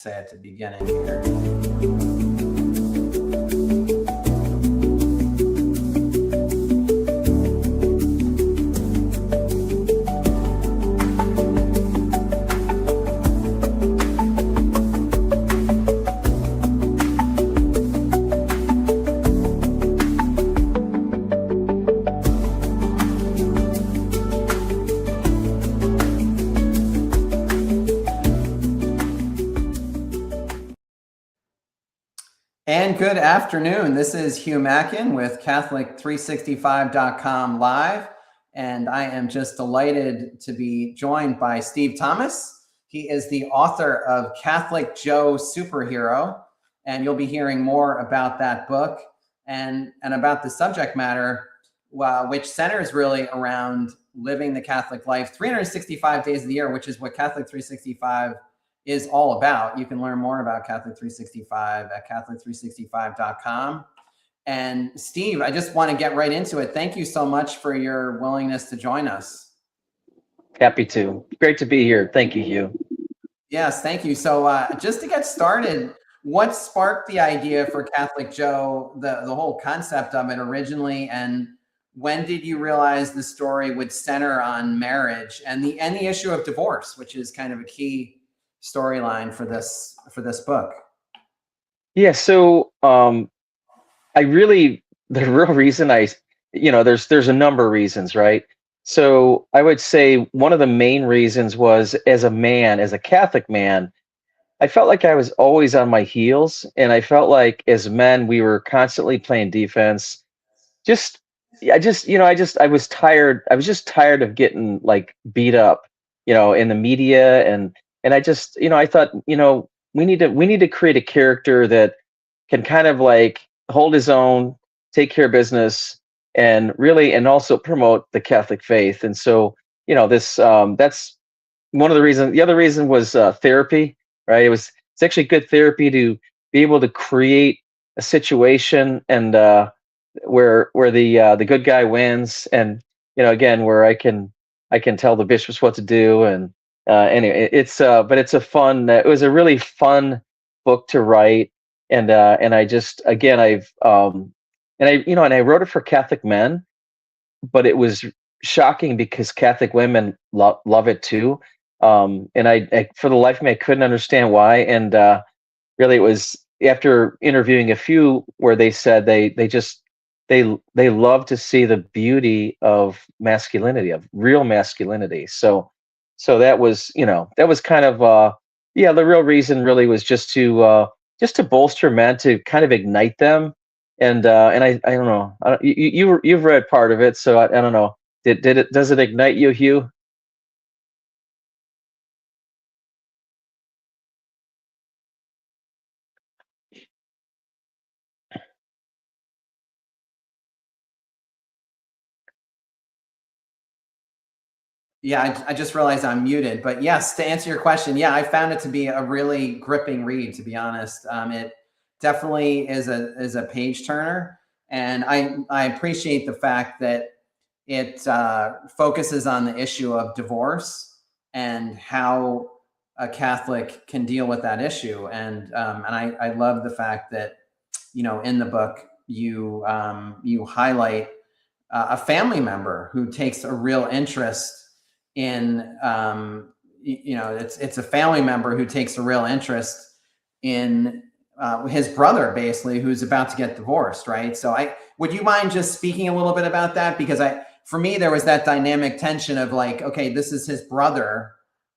say at the beginning here. And good afternoon. This is Hugh Mackin with Catholic365.com Live. And I am just delighted to be joined by Steve Thomas. He is the author of Catholic Joe Superhero. And you'll be hearing more about that book and about the subject matter, which centers really around living the Catholic life 365 days of the year, which is what Catholic 365 is all about. You can learn more about Catholic 365 at Catholic365.com. And Steve, I just want to get right into it. Thank you so much for your willingness to join us. Happy to. Great to be here. Thank you, Hugh. Yes, thank you. So just to get started, what sparked the idea for Catholic Joe, the whole concept of it originally, and when did you realize the story would center on marriage and the issue of divorce, which is kind of a key storyline for this book? Yeah, so the real reason there's a number of reasons, right? So I would say one of the main reasons was, as a Catholic man, I felt like I was always on my heels, and I felt like as men we were constantly playing defense. I was tired. I was just tired of getting like beat up, in the media, and I just, I thought, we need to create a character that can kind of like hold his own, take care of business, and also promote the Catholic faith. And so, that's one of the reasons. The other reason was therapy, right? It's actually good therapy to be able to create a situation and where the good guy wins, and again, where I can tell the bishops what to do. And anyway, it was a really fun book to write, and I just, again, I wrote it for Catholic men, but it was shocking because Catholic women love it too, and I for the life of me I couldn't understand why, and really it was after interviewing a few where they said they love to see the beauty of masculinity, of real masculinity. So that was kind of the real reason really was just to bolster men, to kind of ignite them. And I don't know, you've read part of it, so I don't know, does it ignite you, Hugh? Yeah, I just realized I'm muted, but yes, to answer your question, yeah, I found it to be a really gripping read, to be honest. It definitely is a page turner, and I appreciate the fact that it focuses on the issue of divorce and how a Catholic can deal with that issue. And I love the fact that, in the book you highlight a family member who takes a real interest in, it's a family member who takes a real interest in his brother, basically, who's about to get divorced, right? So would you mind just speaking a little bit about that? Because for me, there was that dynamic tension of like, okay, this is his brother,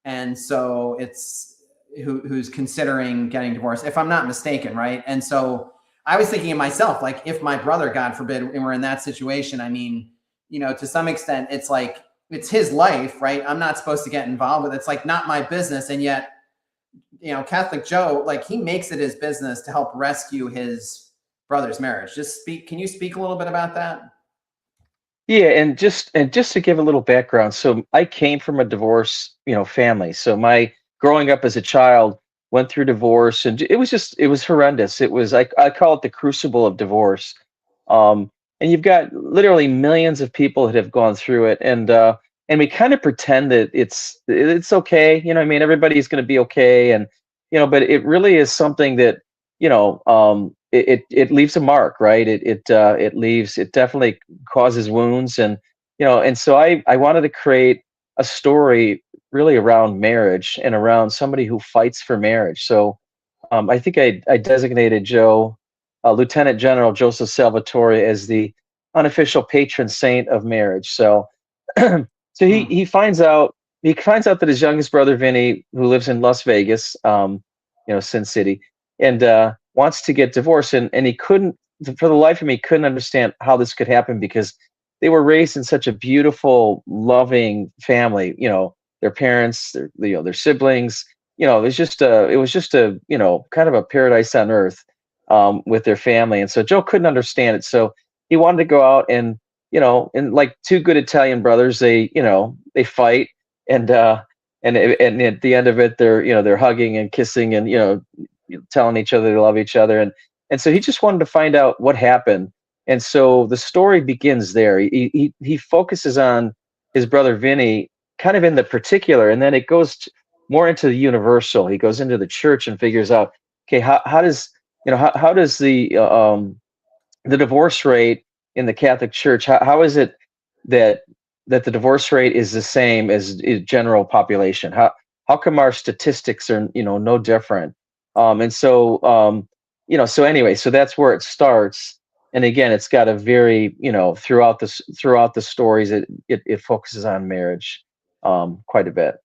and so it's who's considering getting divorced, if I'm not mistaken, right? And so I was thinking of myself, like, if my brother, God forbid, and we're in that situation, I mean, to some extent, it's like, it's his life, right? I'm not supposed to get involved with it. It's like not my business. And yet, Catholic Joe, like, he makes it his business to help rescue his brother's marriage. Can you speak a little bit about that? Yeah, and just to give a little background, so I came from a divorce, family. So my growing up as a child went through divorce, and it was horrendous. It was, I call it the crucible of divorce. And you've got literally millions of people that have gone through it, and we kind of pretend that it's okay. I mean, everybody's going to be okay, and but it really is something that, it leaves a mark, right? It definitely causes wounds, and so I wanted to create a story really around marriage and around somebody who fights for marriage. So I think I designated Lieutenant General Joseph Salvatore, as the unofficial patron saint of marriage. So, so Hmm. he finds out that his youngest brother Vinny, who lives in Las Vegas, Sin City, and wants to get divorced, and he couldn't, for the life of me, couldn't understand how this could happen, because they were raised in such a beautiful, loving family. Their parents, their siblings. It was just a kind of a paradise on earth, with their family. And so Joe couldn't understand it. So he wanted to go out and like two good Italian brothers, they fight, and and at the end of it, they're hugging and kissing, and telling each other they love each other. And so he just wanted to find out what happened. And so the story begins there. He focuses on his brother Vinny, kind of in the particular, and then it goes more into the universal. He goes into the church and figures out, okay, how does how does the divorce rate in the Catholic Church, how is it that the divorce rate is the same as general population? How come our statistics are no different? And so so anyway, so that's where it starts. And again, it's got a very throughout the stories, it focuses on marriage quite a bit.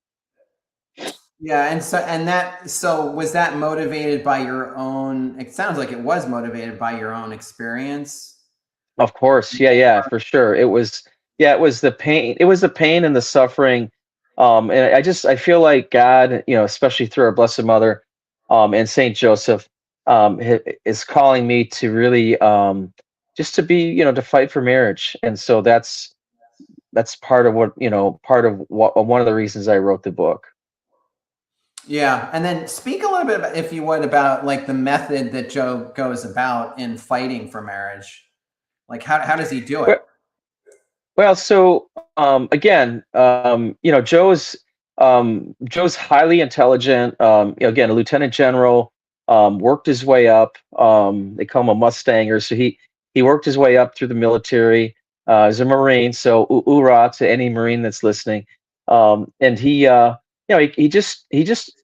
Yeah, and so was that motivated by your own? It sounds like it was motivated by your own experience. Of course, yeah, for sure. It was the pain. It was the pain and the suffering. And I feel like God, especially through our Blessed Mother, and Saint Joseph, is calling me to really, just to be, to fight for marriage. And so that's one of the reasons I wrote the book. Yeah, and then speak a little bit about, if you would, about like the method that Joe goes about in fighting for marriage. Like how does he do it? Well, well, so again, Joe's highly intelligent. Again, a lieutenant general, worked his way up. They call him a Mustanger. So he worked his way up through the military. As a Marine, so hoorah to any Marine that's listening. And he just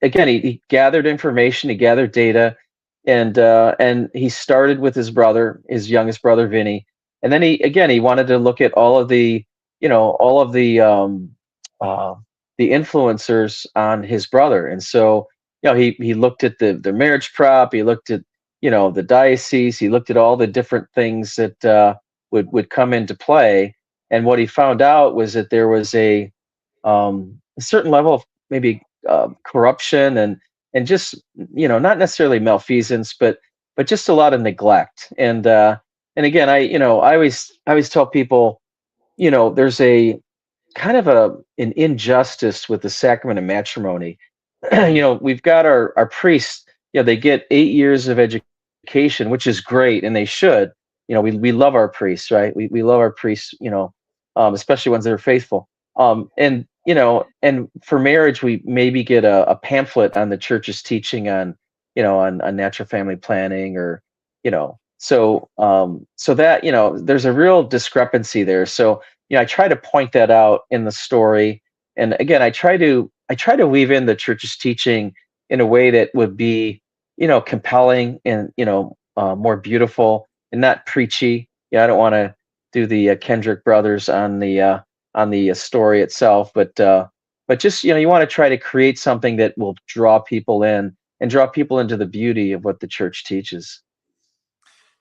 again he gathered information, he gathered data, and he started with his brother, his youngest brother Vinny, and then he wanted to look at uh, the influencers on his brother. And so he looked at the marriage prop, he looked at the diocese, he looked at all the different things that would come into play. And what he found out was that there was a certain level of maybe corruption, and just not necessarily malfeasance, but just a lot of neglect. And again, I always tell people, there's a kind of an injustice with the sacrament of matrimony. We've got our priests, they get 8 years of education, which is great, and they should. We love our priests, right? We love our priests, especially ones that are faithful. And for marriage, we maybe get a pamphlet on the church's teaching on natural family planning, or so that there's a real discrepancy there. So I try to point that out in the story. And again, I try to weave in the church's teaching in a way that would be compelling, and more beautiful, and not preachy. I don't want to do the Kendrick brothers on the story itself, but just you want to try to create something that will draw people in, and draw people into the beauty of what the church teaches.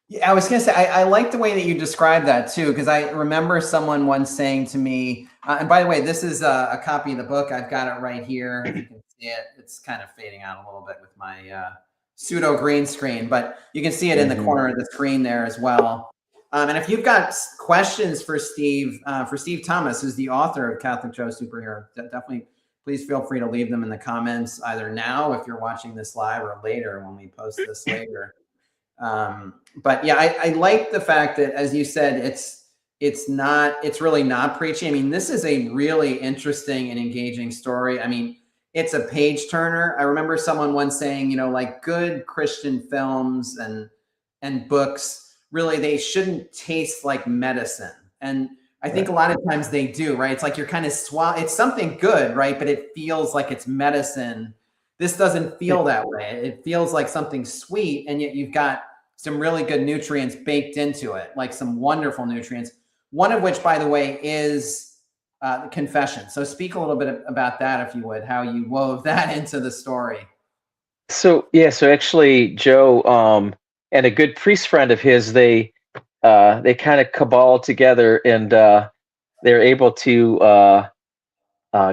Yeah, I was gonna say I like the way that you describe that too, because I remember someone once saying to me, and by the way, this is a copy of the book. I've got it right here. If you can see it, it's kind of fading out a little bit with my pseudo green screen, but you can see it in the Hmm. corner of the screen there as well. And if you've got questions for Steve Thomas, who's the author of Catholic Joe Superhero, definitely please feel free to leave them in the comments, either now if you're watching this live, or later when we post this later. But yeah, I like the fact that, as you said, it's really not preaching. I mean, this is a really interesting and engaging story. I mean, it's a page turner. I remember someone once saying, like good Christian films and books, really they shouldn't taste like medicine. And I think a Right. lot of times they do, right? It's like you're kind of it's something good, right? But it feels like it's medicine. This doesn't Yeah. feel that way. It feels like something sweet, and yet you've got some really good nutrients baked into it, like some wonderful nutrients. One of which, by the way, is confession. So speak a little bit about that, if you would, how you wove that into the story. So yeah, so actually Joe and a good priest friend of his, they kind of cabal together and they're able to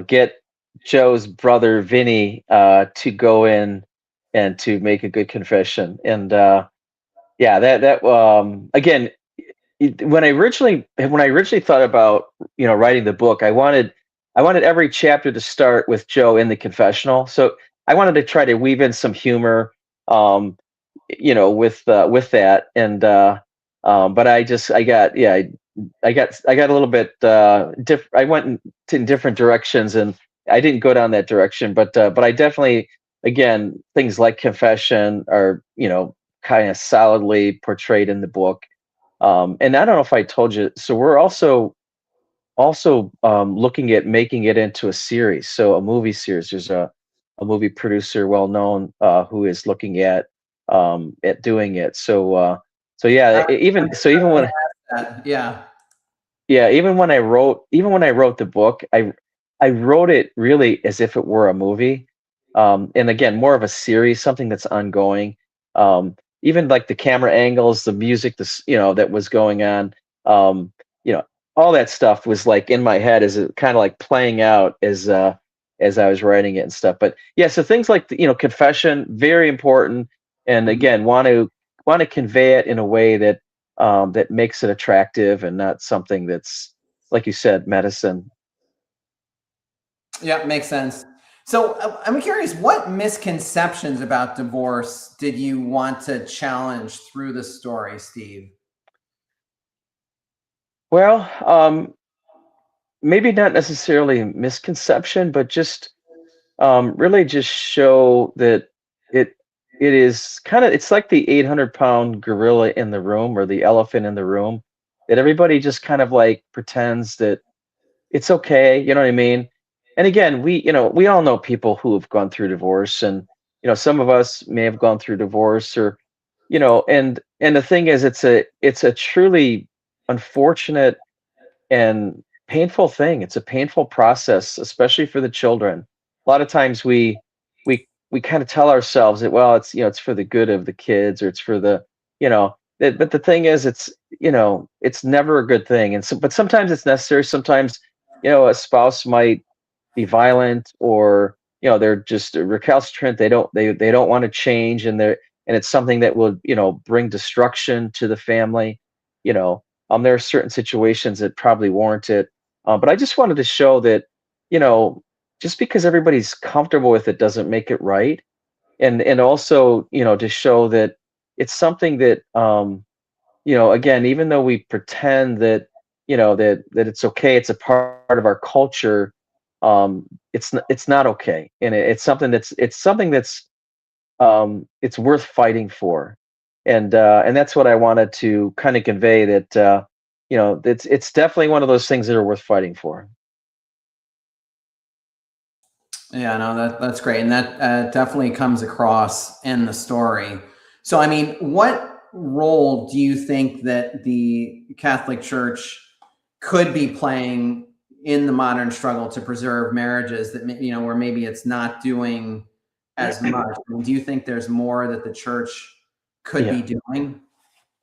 get Joe's brother Vinny to go in and to make a good confession. And yeah, that again, when I originally thought about writing the book, I wanted every chapter to start with Joe in the confessional. So I wanted to try to weave in some humor, um, with that. And but I got yeah I got a little bit I went in different directions, and I didn't go down that direction. But I definitely, again, things like confession are kind of solidly portrayed in the book. And I don't know if I told you, so we're also looking at making it into a series, so a movie series. There's a movie producer, well known, who is looking at doing it. So yeah, Uh, even when yeah. even when I wrote the book, I wrote it really as if it were a movie, and again, more of a series, something that's ongoing. Even like the camera angles, the music, that was going on, um, you know, all that stuff was like in my head as it kind of like playing out as I was writing it and stuff. But yeah, so things like confession, very important, and Mhm. again, want to convey it in a way that makes it attractive and not something that's, like you said, medicine. Yeah, makes sense. So I'm curious, what misconceptions about divorce did you want to challenge through the story, Steve? Well, maybe not necessarily misconception, but just really just show that it it is kind of, it's like the 800-pound gorilla in the room, or the elephant in the room, that everybody just kind of like pretends that it's okay, you know what I mean? And again, we all know people who have gone through divorce, and some of us may have gone through divorce, or and the thing is, it's a truly unfortunate and painful thing. It's a painful process, especially for the children. A lot of times we kind of tell ourselves that, well, it's for the good of the kids, or it's for the but the thing is, it's never a good thing. And so, but sometimes it's necessary. Sometimes a spouse might be violent, or they're just recalcitrant. They don't want to change, and it's something that will bring destruction to the family. you know there are certain situations that probably warrant it. But I just wanted to show that, you know just because everybody's comfortable with it doesn't make it right. And also, to show that it's something that, again, even though we pretend that it's okay, it's a part of our culture. It's not okay, and it's something that's worth fighting for. And that's what I wanted to kind of convey, that it's definitely one of those things that are worth fighting for. Yeah, no, that's great, and that definitely comes across in the story. So, I mean, what role do you think that the Catholic Church could be playing in the modern struggle to preserve marriages that where maybe it's not doing as much? I mean, do you think there's more that the church could be Yeah. doing?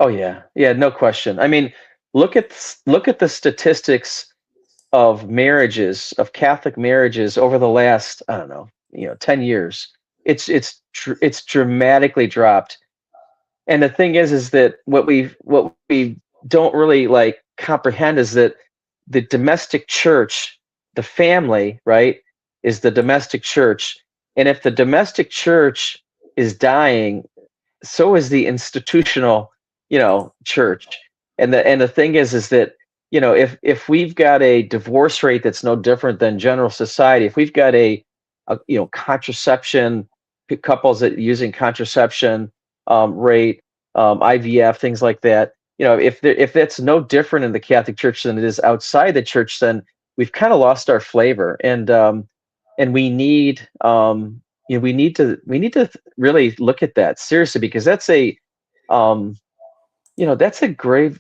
Oh yeah. Yeah, no question. I mean, look at the statistics of marriages, of Catholic marriages over the last, I don't know, 10 years. It's dramatically dropped. And the thing is that what we don't really like comprehend is that the domestic church, the family, right, is the domestic church. And if the domestic church is dying, so is the institutional, church. And the thing is that, if we've got a divorce rate that's no different than general society, if we've got contraception, couples that using contraception rate, IVF, things like that. If that's no different in the Catholic Church than it is outside the church, then we've kind of lost our flavor, and we need to really look at that seriously, because um, that's a grave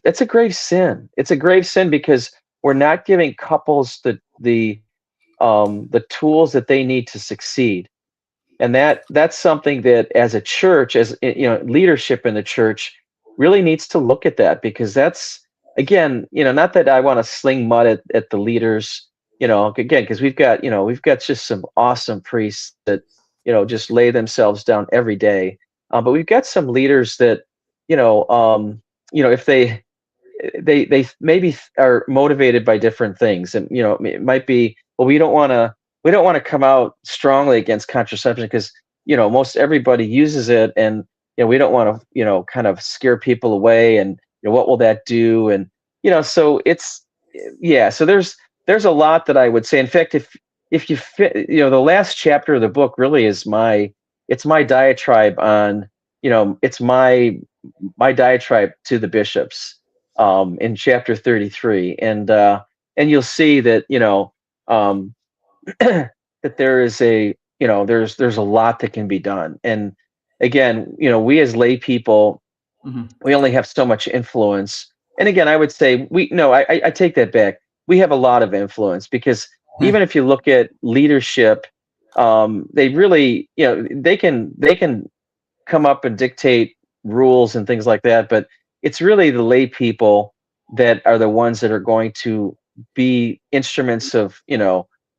sin. It's a grave sin because we're not giving couples the tools that they need to succeed. And that's something that, as a church, leadership in the church really needs to look at that, because that's, again, not that I want to sling mud at the leaders, again, because we've got just some awesome priests that just lay themselves down every day. But we've got some leaders that, if they maybe are motivated by different things, and it might be, well, we don't want to come out strongly against contraception because most everybody uses it, and we don't want to kind of scare people away, and what will that do, and so it's, yeah, so there's a lot that I would say. In fact, if you fit, the last chapter of the book really is my diatribe on, it's my diatribe to the bishops, in chapter 33, and you'll see that um, that there is there's a lot that can be done. And again, we as lay people, Mhm. we only have so much influence. And again, I would say we no, I take that back. We have a lot of influence, because even if you look at leadership, they really, they can come up and dictate rules and things like that, but it's really the lay people that are the ones that are going to be instruments of,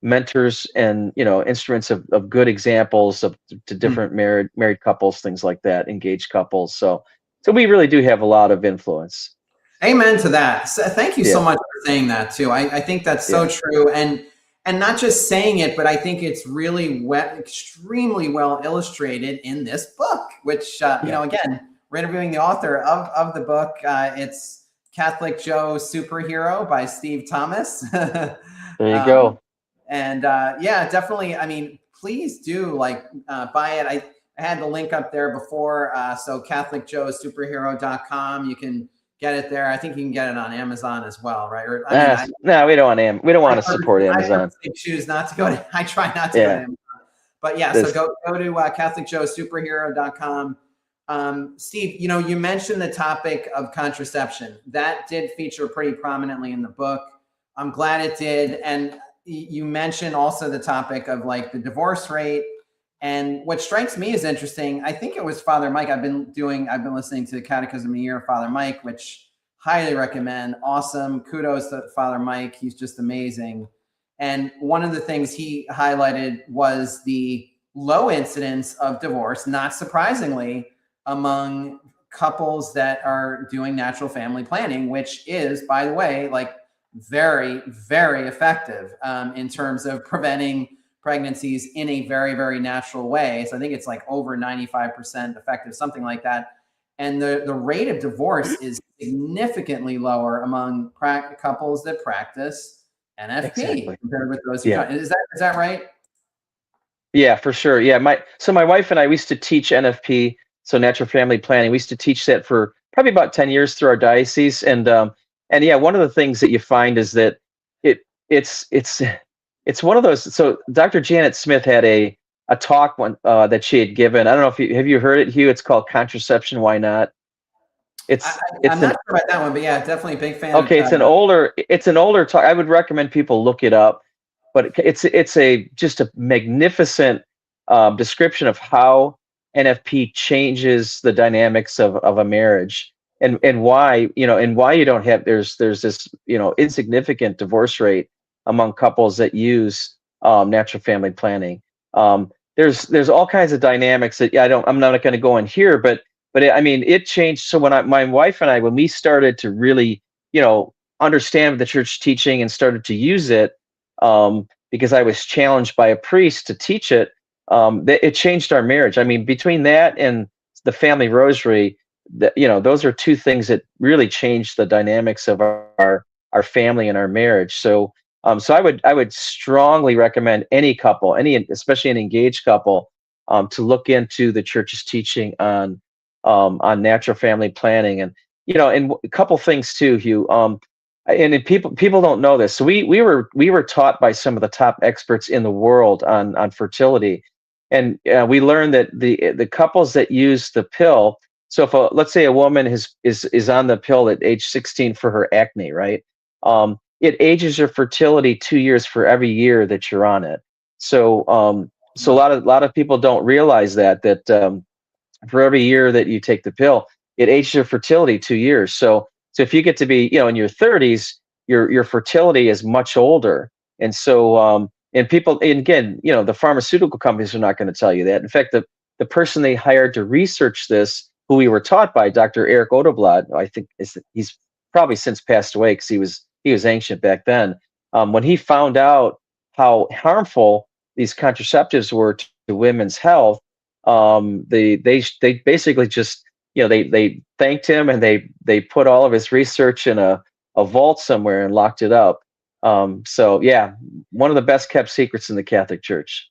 mentors, and instruments of good examples to Mhm. different married couples, things like that, engaged couples. So we really do have a lot of influence. Amen to that. So thank you so Yeah, much for saying that too. I think that's so yeah, true, and not just saying it, but I think it's really extremely well illustrated in this book. Which yeah. again, we're interviewing the author of the book. It's Catholic Joe Superhero by Steve Thomas. There you um, go. and yeah, definitely. I mean, please do buy it. I had the link up there before. So CatholicJoeSuperhero.com. You can get it there. I think you can get it on Amazon as well, right? Or I mean, No, we don't want to support I Amazon. purposely choose not to go to. I try not to go to Yeah, Amazon, but yeah. So this go to CatholicJoeSuperhero.com. Steve, you mentioned the topic of contraception. That did feature pretty prominently in the book. I'm glad it did, and you mentioned also the topic of like the divorce rate. And what strikes me as interesting, I think it was Father Mike. I've been listening to the Catechism of a Year of Father Mike, which highly recommend. Awesome. Kudos to Father Mike. He's just amazing. And one of the things he highlighted was the low incidence of divorce, not surprisingly, among couples that are doing natural family planning, which is, by the way, like very, very effective in terms of preventing pregnancies in a very, very natural way. So I think it's like over 95% effective, something like that. And the rate of divorce is significantly lower among couples that practice NFP exactly. compared with those who Yeah. don't. Is that right? Yeah, for sure. Yeah, my wife and I, we used to teach NFP, so natural family planning. We used to teach that for probably about 10 years through our diocese, and yeah, one of the things that you find is that it it's it's one of those. So Dr. Janet Smith had a talk one that she had given. I don't know if you heard it, Hugh. It's called Contraception, Why Not? I, It's I'm it's not an sure about that one, but yeah, definitely a big fan of. Okay, it's an older talk. I would recommend people look it up, but it's a just a magnificent description of how NFP changes the dynamics of a marriage, and why you don't have there's this insignificant divorce rate among couples that use natural family planning. There's all kinds of dynamics that I'm not going to go in here, but I mean, it changed. So my wife and I, when we started to really, understand the church teaching and started to use it, because I was challenged by a priest to teach it, it changed our marriage. I mean, between that and the family rosary, those are two things that really changed the dynamics of our family and our marriage. So, So I would strongly recommend any couple, especially an engaged couple, to look into the church's teaching on natural family planning. And and a couple things too, Hugh. And people don't know this. So we were taught by some of the top experts in the world on fertility, and we learned that the couples that use the pill. So if let's say a woman is on the pill at age 16 for her acne, right? It ages your fertility 2 years for every year that you're on it. So a Wow. lot of people don't realize that for every year that you take the pill, it ages your fertility 2 years. So if you get to be, in your 30s, your fertility is much older. And and people, and again, the pharmaceutical companies are not going to tell you that. In fact, the person they hired to research this, who we were taught by, Dr. Eric Odeblad, I think he's probably since passed away because he was ancient back then. When he found out how harmful these contraceptives were to women's health, they basically just they thanked him, and they put all of his research in a vault somewhere and locked it up. So yeah, one of the best kept secrets in the Catholic Church.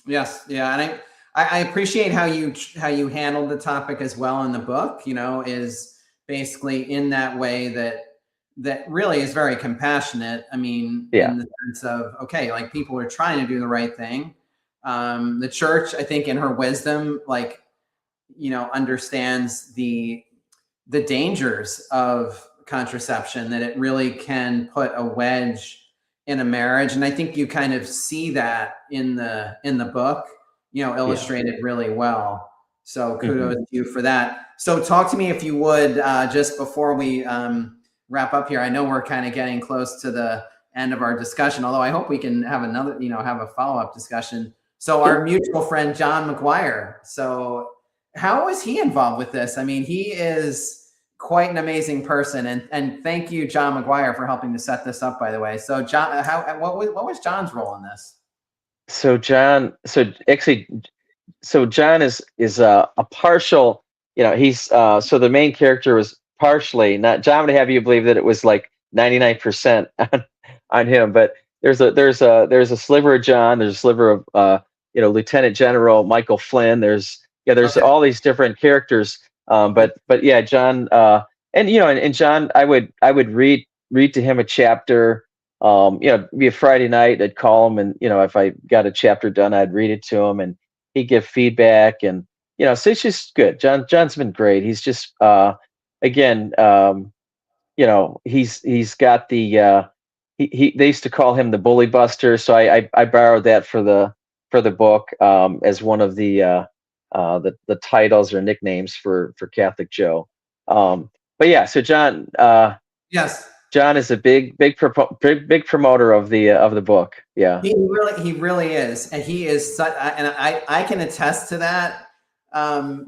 Yes, yeah, and I appreciate how you handled the topic as well in the book. Is basically in that way that really is very compassionate. I mean, Yeah, in the sense of, okay, like, people are trying to do the right thing. The church, I think, in her wisdom, like, understands the dangers of contraception, that it really can put a wedge in a marriage. And I think you kind of see that in the book, yeah. illustrated really well. So Hmm. kudos to you for that. So talk to me, if you would, just before we wrap up here. I know we're kind of getting close to the end of our discussion, although I hope we can have another, have a follow-up discussion. So Sure. our mutual friend, John McGuire. So how was he involved with this? I mean, he is quite an amazing person, and thank you, John McGuire, for helping to set this up. By the way, so John, what was John's role in this? So John is a partial. He's so the main character was partially not. John would have you believe that it was like 99% on him, but there's a sliver of John. There's a sliver of Lieutenant General Michael Flynn. There's Okay, all these different characters. But yeah, John, and John, I would read to him a chapter. Be a Friday night. I'd call him, and if I got a chapter done, I'd read it to him, and he'd give feedback. And so it's just good. John's been great. He's just again, he's got they used to call him the bully buster, so I borrowed that for the book, as one of the titles or nicknames for Catholic Joe. But yeah, so yes, John is a big promoter of the book. Yeah. he really is, and he is such, and I can attest to that.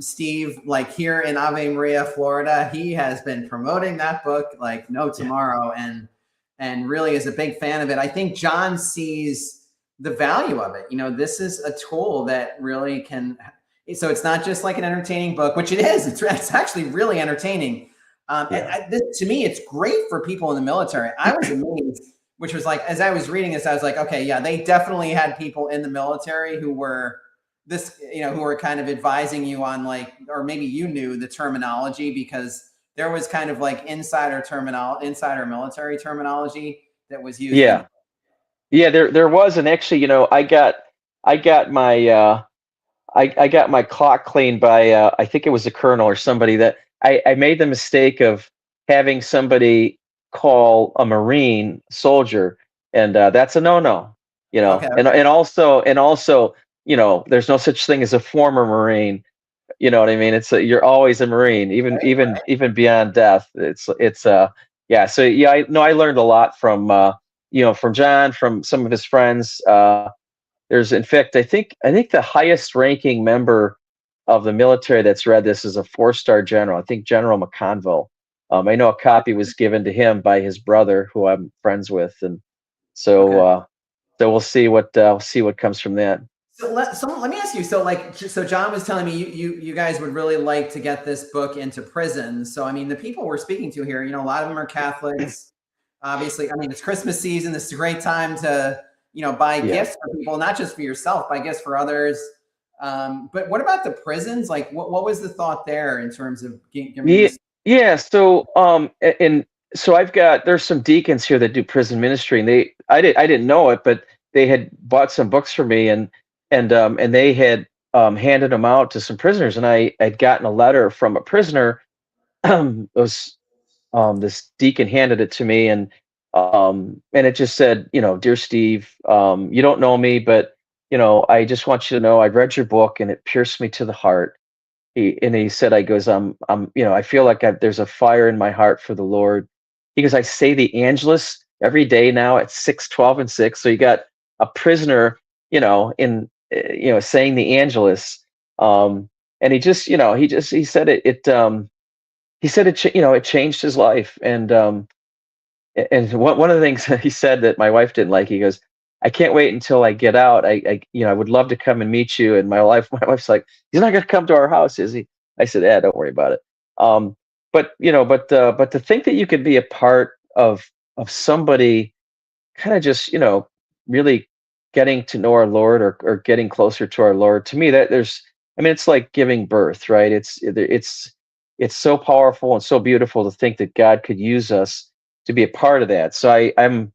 Steve, like, here in Ave Maria, Florida, he has been promoting that book like no Yeah. tomorrow, and really is a big fan of it. I think John sees the value of it. This is a tool that really can. So it's not just like an entertaining book, which it is. It's actually really entertaining. Yeah. To me, it's great for people in the military. I was amazed, which was like, as I was reading this, I was like, okay, yeah, they definitely had people in the military who were who were kind of advising you on, like, or maybe you knew the terminology, because there was kind of like insider military terminology that was used in. Yeah. Yeah. There was, and actually, I got my clock cleaned by I think it was a colonel or somebody that I made the mistake of having somebody call a Marine soldier, and that's a no-no. Okay, And also, there's no such thing as a former Marine. You know what I mean? You're always a Marine, even right, even right. even beyond death. It's yeah. So yeah, I learned a lot from John, from some of his friends. There's, in fact, I think the highest ranking member of the military that's read this is a 4-star general. I think General McConville. I know a copy was given to him by his brother, who I'm friends with, and so Okay. we'll see what comes from that. So let me ask you. So, like, so John was telling me you guys would really like to get this book into prisons. So I mean, the people we're speaking to here, a lot of them are Catholics. obviously, I mean, it's Christmas season. This is a great time to, buy Yeah. gifts for people, not just for yourself, buy gifts for others. But what about the prisons? Like, what was the thought there in terms of giving Yeah, this? yeah. So, and so there's some deacons here that do prison ministry, and I didn't know it, but they had bought some books for me, and they had handed them out to some prisoners, and I'd gotten a letter from a prisoner. It was this deacon handed it to me, and it just said, dear Steve, you don't know me, but I just want you to know I read your book, and it pierced me to the heart. He said, I goes, I feel like there's a fire in my heart for the Lord. He goes, I say the Angelus every day now at 6:12 and 6. So you got a prisoner, saying the Angelus. And he said he said it changed his life. And one of the things he said that my wife didn't like, he goes, I can't wait until I get out. I would love to come and meet you. And my wife's like, he's not going to come to our house, is he? I said, yeah, don't worry about it. Um, but to think that you could be a part of somebody kind of just, really getting to know our Lord, or getting closer to our Lord, to me, it's like giving birth, right? It's so powerful and so beautiful to think that God could use us to be a part of that. So I'm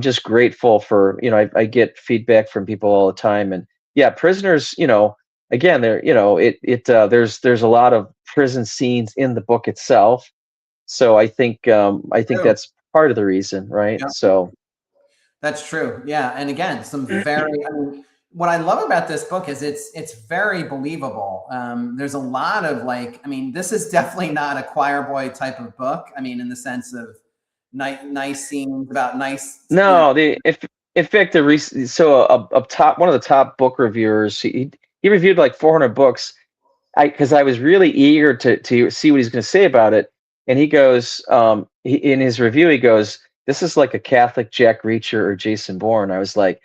just grateful for, I get feedback from people all the time. And yeah, prisoners, again, there, there's a lot of prison scenes in the book itself. So I think True. that's part of the reason, right? Yeah, So that's true. Yeah, and again, I mean, what I love about this book is it's very believable. There's a lot of like, I mean, this is definitely not a choir boy type of book. I mean, in the sense of nice scenes about nice. no, the if in fact so a top one of the top book reviewers, he reviewed like 400 books. Because I was really eager to see what he's going to say about it, and he goes, in his review, he goes, "This is like a Catholic Jack Reacher or Jason Bourne." I was like,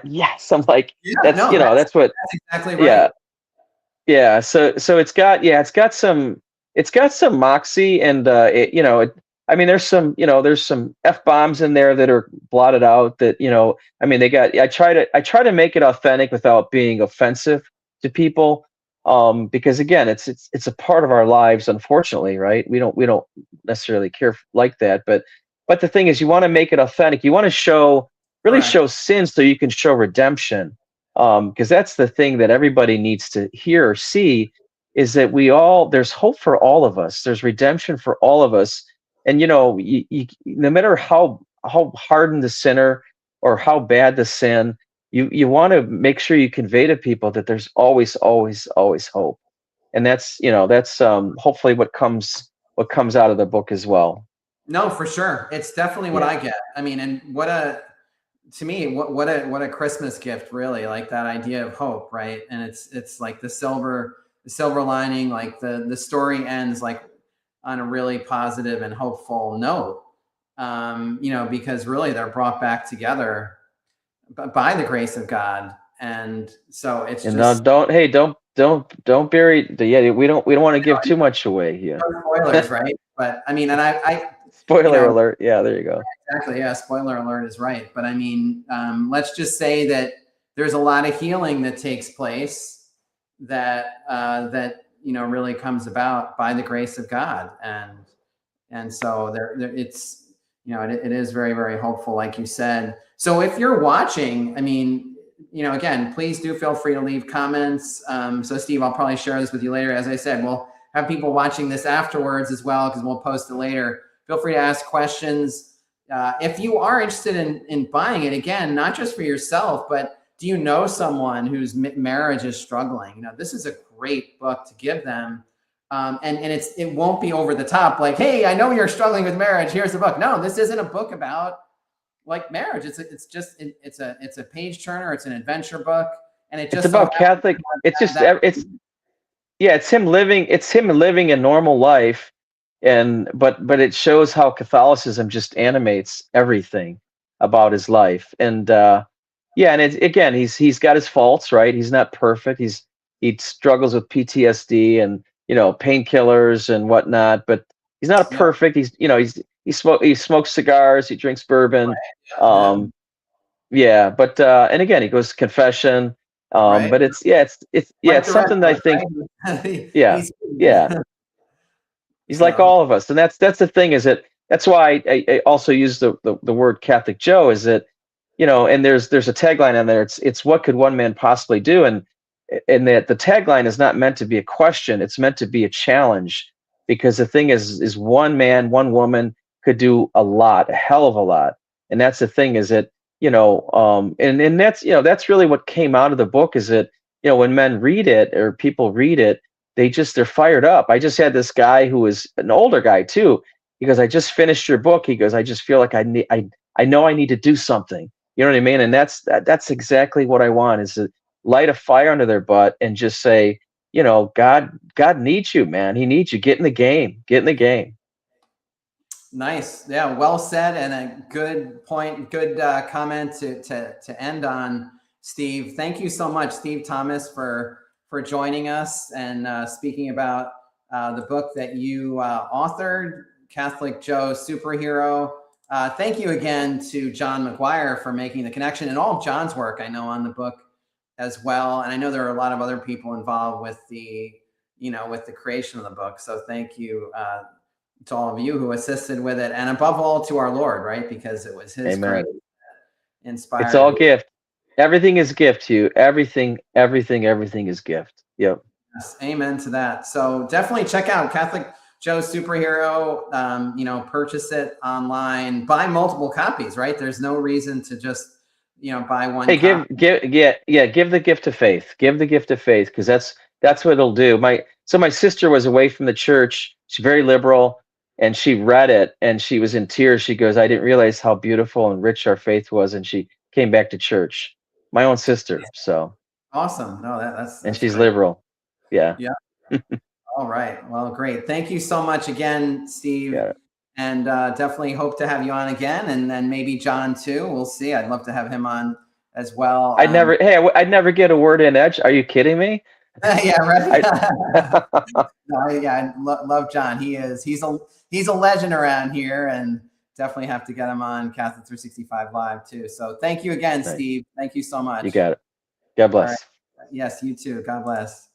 yes. I'm like, Yeah, no, that's what, that's exactly right. yeah, yeah. So it's got some moxie, and there's some f bombs in there that are blotted out. That I try to make it authentic without being offensive to people, because again, it's a part of our lives, unfortunately, right? We don't necessarily care like that, but the thing is, you want to make it authentic. You want to really Correct. show sin so you can show redemption, because that's the thing that everybody needs to hear or see, is that there's hope for all of us. There's redemption for all of us. And no matter how hardened the sinner or how bad the sin, you want to make sure you convey to people that there's always, always, always hope. And that's hopefully what comes out of the book as well. No, for sure. It's definitely what Yeah. I get. I mean, and to me, what a Christmas gift, really, like that idea of hope, right? And it's like the silver lining, like the story ends like on a really positive and hopeful note. Because really they're brought back together by the grace of God. And so it's And just don't bury yeah, we don't want to give too much away. Yeah. no spoilers, right? But I mean, and I you Spoiler know, alert. Yeah, there you go. exactly. Yeah, spoiler alert is right. But I mean, let's just say that there's a lot of healing that takes place that really comes about by the grace of God, and so there it's it is very, very hopeful, like you said. So if you're watching, I mean, again, please do feel free to leave comments. So Steve, I'll probably share this with you later. As I said, we'll have people watching this afterwards as well, because we'll post it later. Feel free to ask questions. If you are interested in buying it, again, not just for yourself, but do you know someone whose marriage is struggling? This is a great book to give them. And it won't be over the top, like, hey, I know you're struggling with marriage, here's the book. No, this isn't a book about like marriage. It's a page turner. It's an adventure book, and it It's just so about happens Catholic. It's that, just that yeah, it's him living a normal life, but it shows how Catholicism just animates everything about his life. And yeah, and again, he's got his faults, right? He's not perfect. He struggles with PTSD and painkillers and whatnot, but he's not yeah, perfect. He's he smokes cigars, he drinks bourbon. Yeah. Yeah, but and again, he goes to confession. Right. But Right it's something that I direction, think, right? yeah, He's yeah. He's like so all of us, and that's the thing. Is that that's why I also use the word Catholic Joe. Is that, and there's a tagline on there. It's what could one man possibly do, and that the tagline is not meant to be a question. It's meant to be a challenge, because the thing is one man, one woman could do a lot, a hell of a lot, and that's the thing. Is that, and that's really what came out of the book. Is that, when men read it or people read it, they're fired up. I just had this guy who was an older guy too. He goes, I just finished your book. He goes, I just feel like I know I need to do something. You know what I mean? And that's exactly what I want, is to light a fire under their butt and just say, God needs you, man. He needs you. Get in the game. Get in the game. nice. Yeah, well said, and a good point, good comment to end on, Steve. Thank you so much, Steve Thomas, for joining us and speaking about the book that you authored, Catholic Joe Superhero. Thank you again to John McGuire for making the connection, and all of John's work, I know, on the book as well. And I know there are a lot of other people involved with with the creation of the book. So thank you to all of you who assisted with it, and above all to our Lord, right? Because it was His grace Amen. that It's inspired all you. gift. Everything is gift to you. Everything is gift. Yep. Yes, amen to that. So definitely check out Catholic Joe Superhero. Purchase it online. Buy multiple copies, right? There's no reason to just buy one Hey, copy. give the gift of faith. Give the gift of faith, because that's what it'll do. My sister was away from the church. She's very liberal, and she read it and she was in tears. She goes, I didn't realize how beautiful and rich our faith was, and she came back to church. My own sister, so, Awesome. No, and that's she's great. liberal. Yeah. Yeah. All right. Well, great. Thank you so much again, Steve. Yeah. And definitely hope to have you on again, and then maybe John too. We'll see. I'd love to have him on as well. I'd never get a word in, Edge. Are you kidding me? Yeah, I right. No, yeah, love John. He's a legend around here, and definitely have to get him on Catholic 365 Live too. So thank you again, Nice. Steve. Thank you so You much. got it. God All right. bless. Yes, you too. God bless.